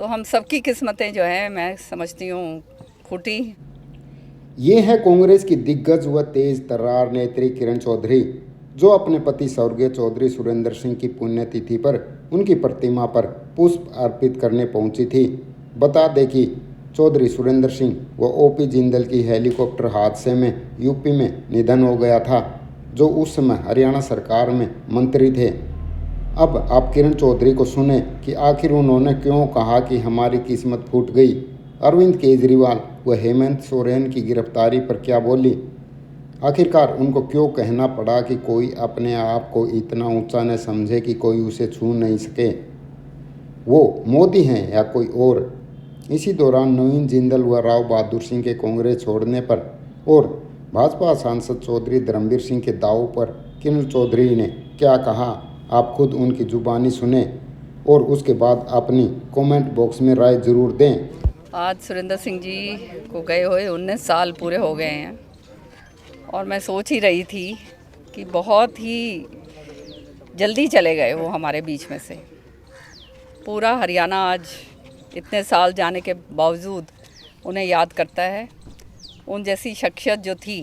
तो हम सबकी किस्मतें जो हैं मैं समझती हूँ फूटी। ये है कांग्रेस की दिग्गज व तेज तर्रार नेत्री किरण चौधरी, जो अपने पति स्वर्गीय चौधरी सुरेंद्र सिंह की पुण्यतिथि पर उनकी प्रतिमा पर पुष्प अर्पित करने पहुंची थी। बता दें कि चौधरी सुरेंद्र सिंह व ओपी जिंदल की हेलीकॉप्टर हादसे में यूपी में निधन हो गया था, जो उस समय हरियाणा सरकार में मंत्री थे। अब आप किरण चौधरी को सुने कि आखिर उन्होंने क्यों कहा कि हमारी किस्मत फूट गई। अरविंद केजरीवाल व हेमंत सोरेन की गिरफ्तारी पर क्या बोली, आखिरकार उनको क्यों कहना पड़ा कि कोई अपने आप को इतना ऊंचा न समझे कि कोई उसे छू नहीं सके, वो मोदी हैं या कोई और। इसी दौरान नवीन जिंदल व राव बहादुर सिंह के कांग्रेस छोड़ने पर और भाजपा सांसद चौधरी धर्मवीर सिंह के दावों पर किरण चौधरी ने क्या कहा, आप खुद उनकी जुबानी सुने और उसके बाद अपनी कमेंट बॉक्स में राय जरूर दें। आज सुरेंद्र सिंह जी को गए हुए 19 साल पूरे हो गए हैं और मैं सोच ही रही थी कि बहुत ही जल्दी चले गए वो हमारे बीच में से। पूरा हरियाणा आज इतने साल जाने के बावजूद उन्हें याद करता है। उन जैसी शख्सियत जो थी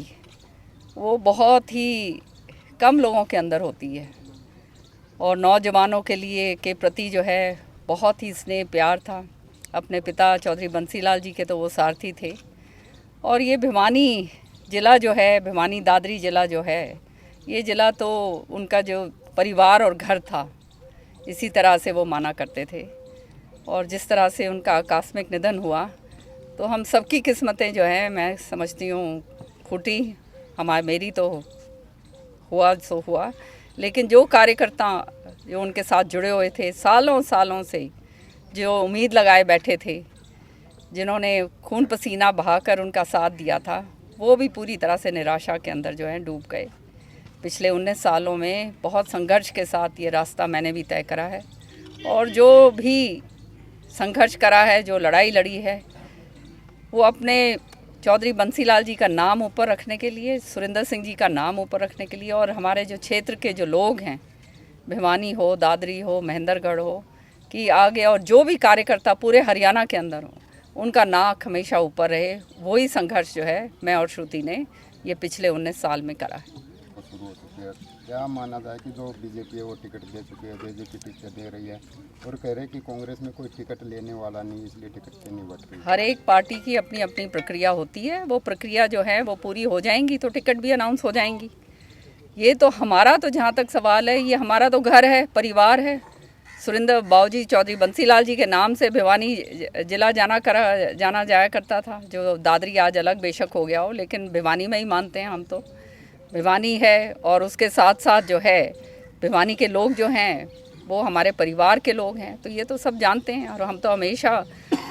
वो बहुत ही कम लोगों के अंदर होती है और नौजवानों के प्रति जो है बहुत ही स्नेह प्यार था। अपने पिता चौधरी बंसीलाल जी के तो वो सारथी थे और ये भिवानी ज़िला जो है, भिवानी दादरी ज़िला जो है, ये ज़िला तो उनका जो परिवार और घर था, इसी तरह से वो माना करते थे। और जिस तरह से उनका आकस्मिक निधन हुआ तो हम सबकी किस्मतें जो हैं मैं समझती हूँ फूटी। मेरी तो हुआ सो हुआ, लेकिन जो कार्यकर्ता जो उनके साथ जुड़े हुए थे सालों सालों से, जो उम्मीद लगाए बैठे थे, जिन्होंने खून पसीना बहाकर उनका साथ दिया था, वो भी पूरी तरह से निराशा के अंदर जो है डूब गए। पिछले 19 सालों में बहुत संघर्ष के साथ ये रास्ता मैंने भी तय करा है और जो भी संघर्ष करा है, जो लड़ाई लड़ी है, वो अपने चौधरी बंसीलाल जी का नाम ऊपर रखने के लिए, सुरेंद्र सिंह जी का नाम ऊपर रखने के लिए और हमारे जो क्षेत्र के जो लोग हैं, भिवानी हो, दादरी हो, महेंद्रगढ़ हो, कि आगे और जो भी कार्यकर्ता पूरे हरियाणा के अंदर हो, उनका नाक हमेशा ऊपर रहे। वही संघर्ष जो है मैं और श्रुति ने ये पिछले 19 साल में करा है। क्या माना जाए कि जो बीजेपी है वो टिकट दे चुकी है, बीजेपी टिकट दे रही है और कह रहे हैं कि कांग्रेस में कोई टिकट लेने वाला नहीं, इसलिए टिकट से नहीं बट रही। हर एक पार्टी की अपनी अपनी प्रक्रिया होती है, वो प्रक्रिया जो है वो पूरी हो जाएंगी तो टिकट भी अनाउंस हो जाएंगी। ये तो हमारा तो जहाँ तक सवाल है, ये हमारा तो घर है, परिवार है। सुरेंद्र बाबूजी चौधरी बंसीलाल जी के नाम से भिवानी जिला जाना जाया करता था। जो दादरी आज अलग बेशक हो गया हो, लेकिन भिवानी में ही मानते हैं हम तो। भिवानी है और उसके साथ साथ जो है भिवानी के लोग जो हैं वो हमारे परिवार के लोग हैं, तो ये तो सब जानते हैं। और हम तो हमेशा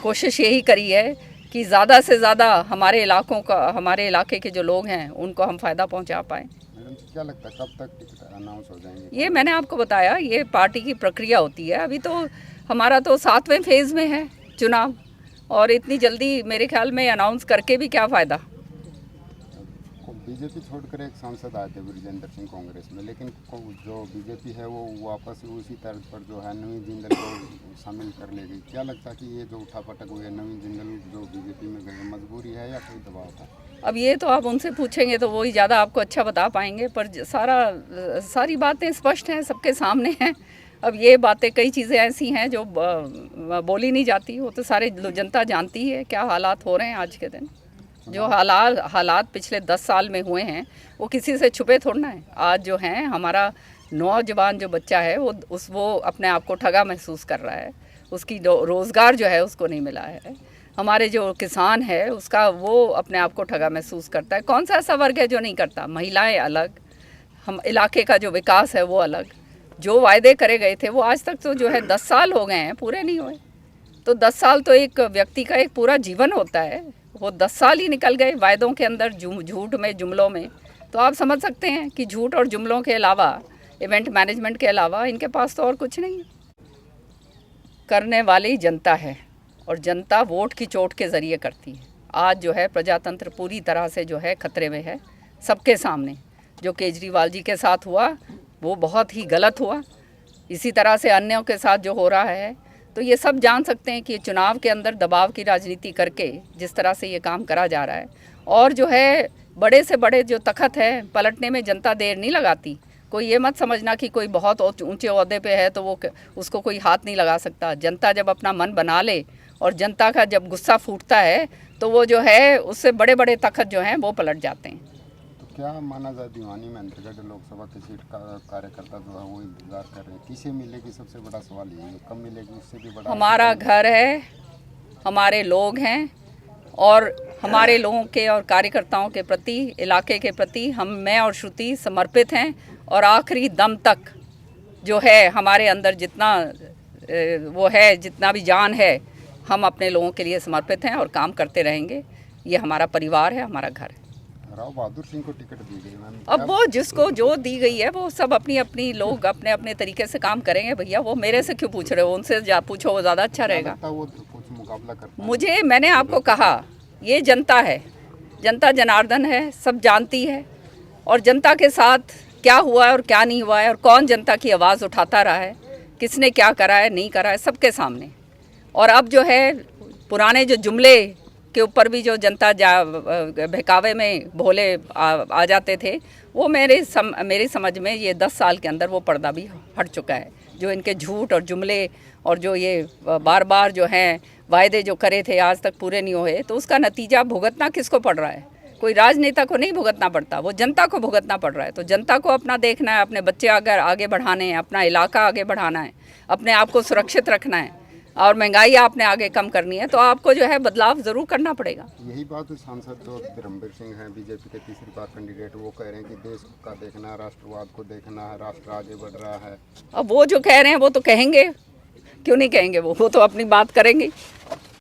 कोशिश यही करी है कि ज़्यादा से ज़्यादा हमारे इलाके के जो लोग हैं उनको हम फ़ायदा पहुंचा पाएँ। क्या लगता है कब तक टिकट अनाउंस हो जाएंगे? ये मैंने आपको बताया, ये पार्टी की प्रक्रिया होती है। अभी तो हमारा तो 7वें फेज़ में है चुनाव और इतनी जल्दी मेरे ख्याल में अनाउंस करके भी क्या फ़ायदा। बीजेपी छोड़कर एक सांसद आए थे ब्रिजेंद्र सिंह कांग्रेस में, लेकिन जो बीजेपी है वो वापस उसी तर्ज पर जो है नवीन जिंदल को शामिल कर ले गई। क्या लगता है कि ये जो उठापटक हुई है, नवीन जिंदल जो बीजेपी में गए, मजबूरी है या कोई दबाव था? अब ये तो आप उनसे पूछेंगे तो वही ज़्यादा आपको अच्छा बता पाएंगे, पर सारी बातें स्पष्ट हैं, सबके सामने हैं। अब ये बातें, कई चीज़ें ऐसी हैं जो बोली नहीं जाती, वो तो सारे जनता जानती है क्या हालात हो रहे हैं आज के दिन। जो हालात पिछले 10 साल में हुए हैं वो किसी से छुपे थोड़ना है। आज जो हैं हमारा नौजवान जो बच्चा है वो अपने आप को ठगा महसूस कर रहा है, उसकी रोज़गार जो है उसको नहीं मिला है। हमारे जो किसान है उसका वो अपने आप को ठगा महसूस करता है। कौन सा ऐसा वर्ग है जो नहीं करता? महिलाएं अलग, हम इलाके का जो विकास है वो अलग। जो वायदे करे गए थे वो आज तक तो जो है 10 साल हो गए हैं, पूरे नहीं हुए। तो 10 साल तो एक व्यक्ति का एक पूरा जीवन होता है, वो 10 साल ही निकल गए वायदों के अंदर, झूठ में, जुमलों में। तो आप समझ सकते हैं कि झूठ और जुमलों के अलावा, इवेंट मैनेजमेंट के अलावा इनके पास तो और कुछ नहीं है। करने वाली जनता है और जनता वोट की चोट के ज़रिए करती है। आज जो है प्रजातंत्र पूरी तरह से जो है खतरे में है सबके सामने। जो केजरीवाल जी के साथ हुआ वो बहुत ही गलत हुआ, इसी तरह से अन्यों के साथ जो हो रहा है तो ये सब जान सकते हैं कि ये चुनाव के अंदर दबाव की राजनीति करके जिस तरह से ये काम करा जा रहा है, और जो है बड़े से बड़े जो तखत है पलटने में जनता देर नहीं लगाती। कोई ये मत समझना कि कोई बहुत ऊंचे ओहदे पे है तो वो उसको कोई हाथ नहीं लगा सकता। जनता जब अपना मन बना ले और जनता का जब गुस्सा फूटता है तो वो जो है उससे बड़े बड़े तखत जो हैं वो पलट जाते हैं। तो क्या माना जाए दीवानी में अंतर्गत लोकसभा की सीट का कार्यकर्ता जो है वो इंतजार कर रहे हैं, किसे मिलेगी? सबसे बड़ा सवाल ये है, कब मिलेगी उससे भी बड़ा। हमारा घर है, हमारे लोग हैं, और हमारे लोगों के और कार्यकर्ताओं के प्रति, इलाके के प्रति मैं और श्रुति समर्पित हैं, और आखिरी दम तक जो है हमारे अंदर जितना वो है, जितना भी जान है, हम अपने लोगों के लिए समर्पित हैं और काम करते रहेंगे। ये हमारा परिवार है, हमारा घर है। राव बहादुर सिंह को टिकट दी गई मैम, अब वो जिसको जो दी गई है वो सब अपनी अपनी लोग अपने अपने तरीके से काम करेंगे। भैया वो मेरे से क्यों पूछ रहे हो, उनसे पूछो, वो ज़्यादा अच्छा रहेगा। वो कुछ मुकाबला करता मुझे, मैंने आपको कहा, ये जनता है, जनता जनार्दन है, सब जानती है, और जनता के साथ क्या हुआ है और क्या नहीं हुआ है, और कौन जनता की आवाज़ उठाता रहा है, किसने क्या करा है नहीं करा है, सबके सामने। और अब जो है पुराने जो जुमले के ऊपर भी जो जनता बहकावे में भोले आ जाते थे, वो मेरी समझ में ये 10 साल के अंदर वो पर्दा भी हट चुका है। जो इनके झूठ और जुमले और जो ये बार बार जो हैं वायदे जो करे थे आज तक पूरे नहीं हुए, तो उसका नतीजा भुगतना किसको पड़ रहा है? कोई राजनेता को नहीं भुगतना पड़ता, वो जनता को भुगतना पड़ रहा है। तो जनता को अपना देखना है, अपने बच्चे अगर आगे बढ़ाने हैं, अपना इलाका आगे बढ़ाना है, अपने आप को सुरक्षित रखना है, और महंगाई आपने आगे कम करनी है, तो आपको जो है बदलाव ज़रूर करना पड़ेगा। यही बात सांसद जो धर्मवीर सिंह हैं, बीजेपी के तीसरी बार कैंडिडेट, वो कह रहे हैं कि देश का देखना है, राष्ट्रवाद को देखना है, राष्ट्र आगे बढ़ रहा है। अब वो जो कह रहे हैं वो तो कहेंगे, क्यों नहीं कहेंगे, वो तो अपनी बात करेंगे।